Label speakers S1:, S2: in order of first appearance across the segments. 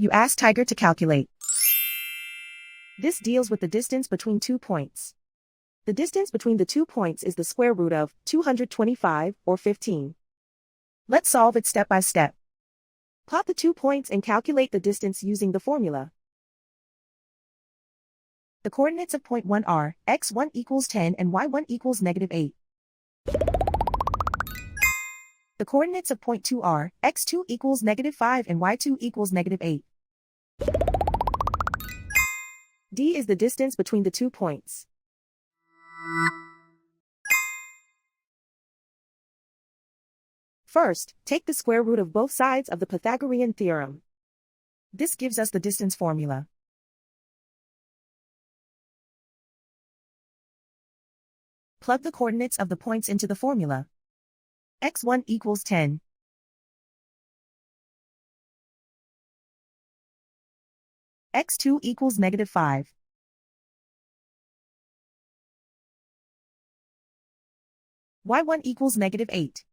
S1: You ask Tiger to calculate. This deals with the distance between 2 points. The distance between the 2 points is the square root of 225 or 15. Let's solve it step by step. Plot the 2 points and calculate the distance using the formula. The coordinates of point 1 are x1 equals 10 and y1 equals -8. The coordinates of point 2 are x2 equals -5 and y2 equals -8. D is the distance between the 2 points. First, take the square root of both sides of the Pythagorean theorem. This gives us the distance formula. Plug the coordinates of the points into the formula. x1 equals 10. x2 equals -5. y1 equals -8.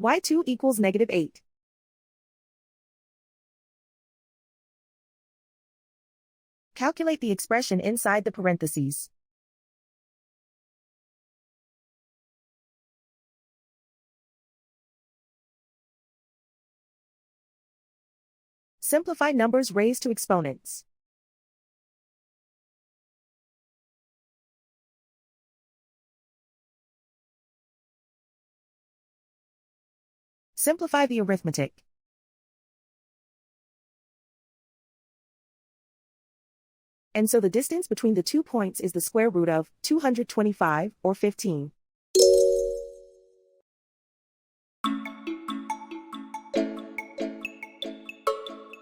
S1: y2 equals -8. Calculate the expression inside the parentheses. Simplify numbers raised to exponents. Simplify the arithmetic. And so the distance between the 2 points is the square root of 225 or 15.